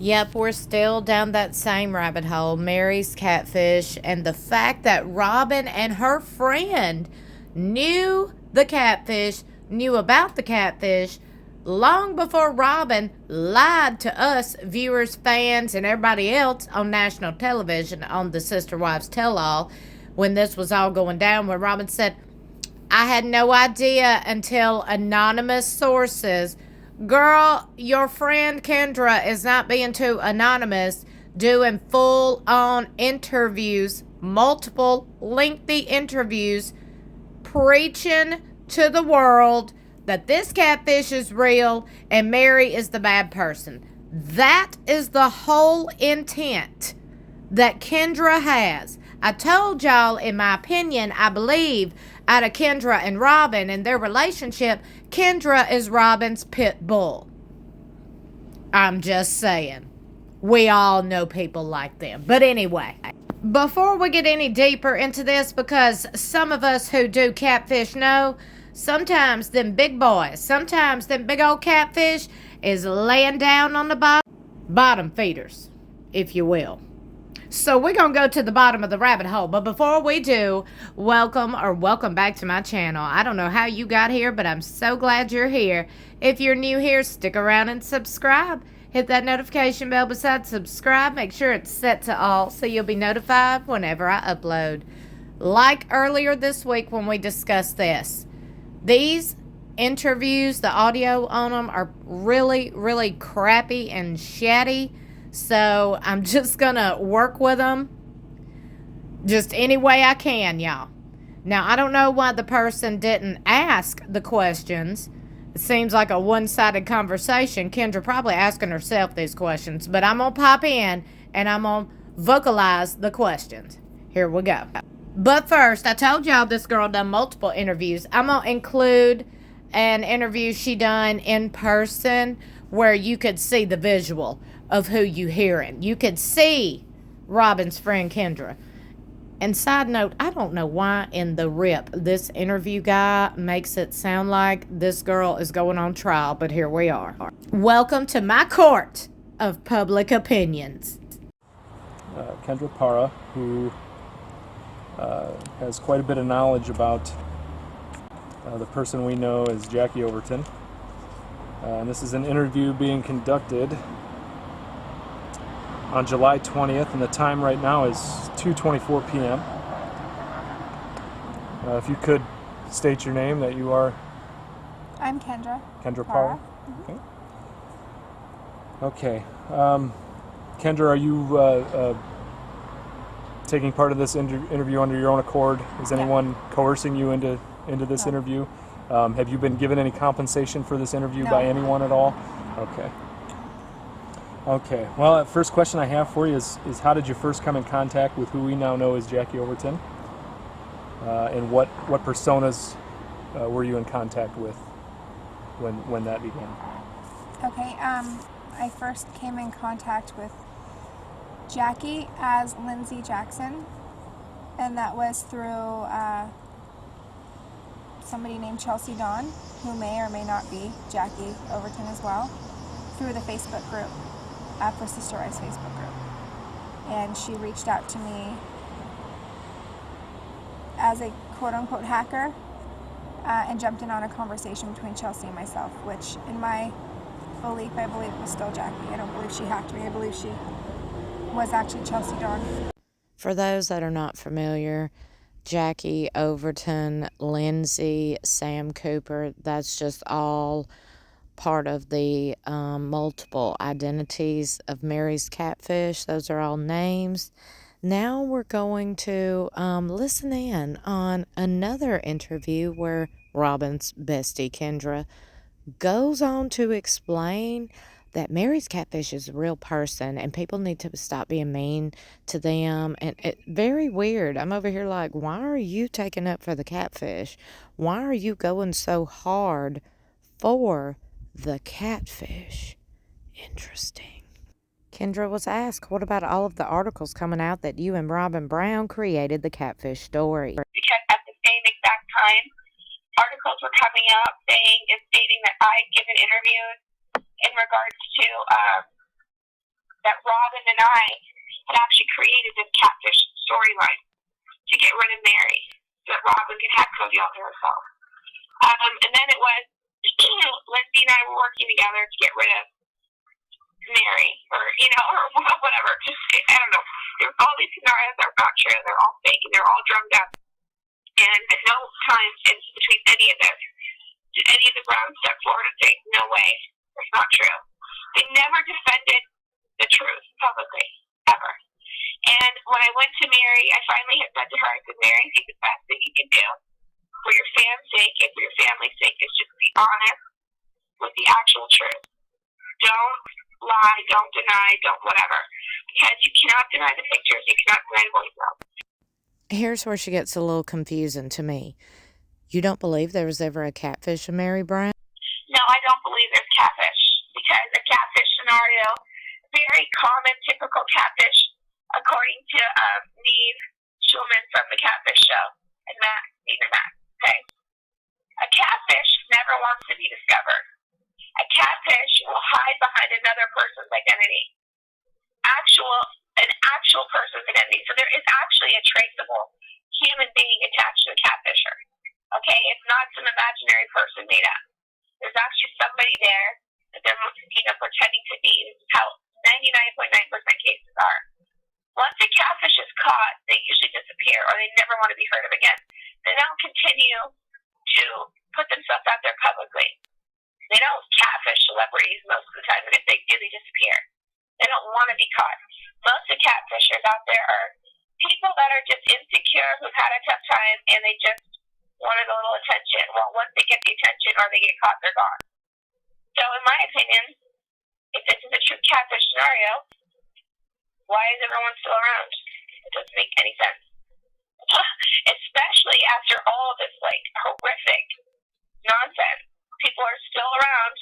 Yep, we're still down that same rabbit hole. Meri's catfish, and the fact that Robyn and her friend knew the catfish, knew about the catfish, long before Robyn lied to us, viewers, fans, and everybody else on national television on the Sister Wives Tell All when this was all going down, when Robyn said, I had no idea until anonymous sources. Girl, your friend Kendra is not being too anonymous, doing full-on interviews, multiple lengthy interviews, preaching to the world that this catfish is real and Meri is the bad person. That is the whole intent that Kendra has. I told y'all, in my opinion, I believe out of Kendra and Robyn and their relationship, Kendra is Robyn's pit bull. I'm just saying. We all know people like them. But anyway, before we get any deeper into this, because some of us who do catfish know, sometimes them big boys, sometimes them big old catfish is laying down on the bottom feeders, if you will. So we're going to go to the bottom of the rabbit hole. But before we do, welcome back to my channel. I don't know how you got here, but I'm so glad you're here. If you're new here, stick around and subscribe. Hit that notification bell beside subscribe. Make sure it's set to all so you'll be notified whenever I upload. Like earlier this week when we discussed this, these interviews, the audio on them are really, really crappy and shatty. So I'm just going to work with them just any way I can, y'all. Now, I don't know why the person didn't ask the questions. It seems like a one-sided conversation. Kendra probably asking herself these questions. But I'm going to pop in and I'm going to vocalize the questions. Here we go. But first, I told y'all this girl done multiple interviews. I'm going to include an interview she done in person where you could see the visual of who you hearing. You could see Robyn's friend Kendra. And side note, I don't know why in the rip this interview guy makes it sound like this girl is going on trial, but here we are. Welcome to my court of public opinions. Kendra Para, who has quite a bit of knowledge about the person we know as Jackie Overton. And this is an interview being conducted on July 20th, and the time right now is 2:24 p.m. If you could state your name, that you are... I'm Kendra. Kendra Para? Mm-hmm. Okay. Kendra, are you taking part of this interview under your own accord? Is anyone coercing you into this interview? Have you been given any compensation for this interview by anyone at all? Okay. Okay. Well, the first question I have for you is how did you first come in contact with who we now know as Jackie Overton? And what personas were you in contact with when that began? Okay. I first came in contact with Jackie as Lindsay Jackson, and that was through somebody named Chelsea Dawn, who may or may not be Jackie Overton as well, through the Facebook group, for Sister Wives Facebook group. And she reached out to me as a quote-unquote hacker and jumped in on a conversation between Chelsea and myself, which in my belief, I believe was still Jackie. I don't believe she hacked me. I believe she was actually Chelsea Dawn. For those that are not familiar, Jackie Overton, Lindsay, Sam Cooper, that's just all part of the multiple identities of Meri's catfish. Those are all names. Now we're going to listen in on another interview where Robyn's bestie, Kendra, goes on to explain that Meri's catfish is a real person and people need to stop being mean to them. And it's very weird. I'm over here like, why are you taking up for the catfish? Why are you going so hard for the catfish? Interesting. Kendra was asked, what about all of the articles coming out that you and Robyn Brown created the catfish story? Because at the same exact time, articles were coming out saying and stating that I had given interviews in regards to that Robyn and I had actually created this catfish storyline to get rid of Meri, so that Robyn could have Cody all to herself. And then it was Lindsay and I were working together to get rid of Meri, or whatever. Just, I don't know. There's all these scenarios that are not true. They're all fake and they're all drummed up. And at no time in between any of this did any of the ground step forward and say, "No way, that's not true." They never defended the truth publicly, ever. And when I went to Meri, I finally had said to her, I said, "Meri, I think the best thing you can do for your family's sake and for your family's sake is just be honest with the actual truth. Don't lie, don't deny, don't whatever. Because you cannot deny the pictures, you cannot deny the voice notes." Here's where she gets a little confusing to me. You don't believe there was ever a catfish of Meri Brown? No, I don't believe there's catfish, because a catfish scenario, very common, typical catfish, according to Neve Schulman from the Catfish Show, and Neve and Matt, okay? A catfish never wants to be discovered. A catfish will hide behind another person's identity. An actual person's identity. So there is actually a traceable human being attached to a catfisher. Okay? It's not some imaginary person made up. There's actually somebody there that they're pretending to be. This is how 99.9% cases are. Once a catfish is caught, they usually disappear, or they never want to be heard of again. They don't continue to put themselves out there publicly. They don't catfish celebrities most of the time, and if they do, they disappear. They don't want to be caught. Most of the catfishers out there are people that are just insecure, who've had a tough time, and they just wanted a little attention. Well, once they get the attention or they get caught, they're gone. So in my opinion, if this is a true catfish scenario, why is everyone still around? It doesn't make any sense. Especially after all this horrific nonsense. People are still around.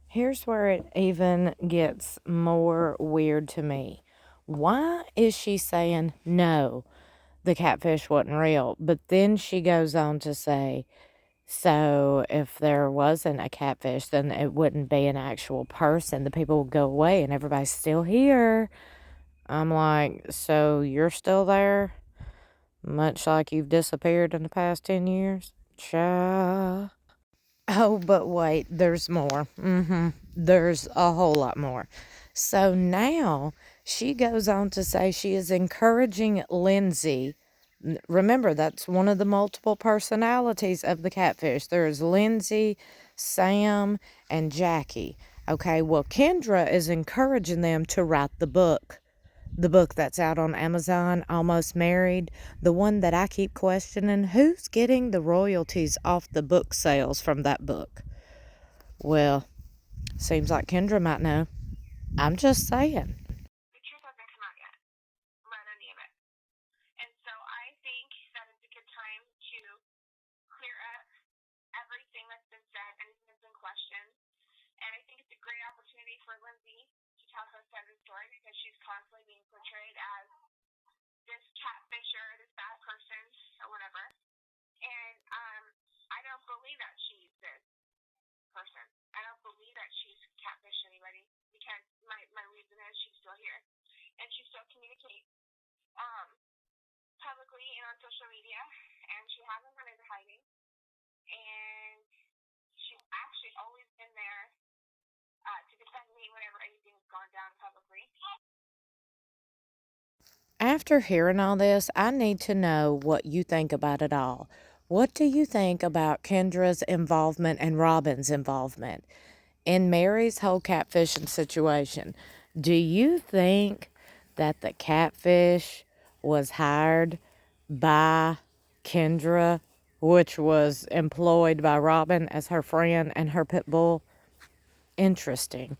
Here's where it even gets more weird to me. Why is she saying, no, the catfish wasn't real? But then she goes on to say, so if there wasn't a catfish, then it wouldn't be an actual person. The people would go away and everybody's still here. I'm like, so you're still there? Much like you've disappeared in the past 10 years? Cha. Oh, but wait, there's more. There's a whole lot more. So now she goes on to say she is encouraging Lindsay. Remember, that's one of the multiple personalities of the catfish. There's Lindsay, Sam, and Jackie. Okay, well, Kendra is encouraging them to write the book. The book that's out on Amazon, Almost Married, the one that I keep questioning, who's getting the royalties off the book sales from that book? Well, seems like Kendra might know. I'm just saying. The truth hasn't come out yet about any of it. And so I think that it's a good time to clear up everything that's been said, anything that's been questioned. And I think it's a great opportunity for Lindsay to tell her side of the story, because she's constantly being portrayed as this catfisher, this bad person, or whatever. And I don't believe that she's this person. I don't believe that she's catfished anybody, because my reason is she's still here. And she still communicates publicly and on social media, and she hasn't gone into hiding. And she's actually always been there to defend me whenever anything's gone down publicly. After hearing all this, I need to know what you think about it all. What do you think about Kendra's involvement and Robyn's involvement in Meri's whole catfishing situation? Do you think that the catfish was hired by Kendra, which was employed by Robyn as her friend and her pit bull? Interesting.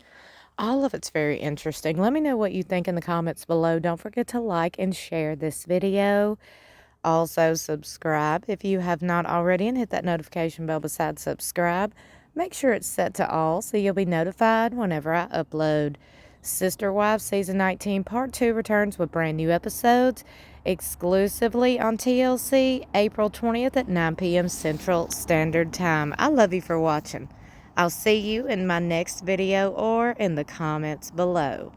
All of it's very interesting. Let me know what you think in the comments below. Don't forget to like and share this video. Also, subscribe if you have not already, and hit that notification bell beside subscribe. Make sure it's set to all so you'll be notified whenever I upload. Sister Wives Season 19 Part 2 returns with brand new episodes exclusively on TLC April 20th at 9 p.m. Central Standard Time. I love you for watching. I'll see you in my next video or in the comments below.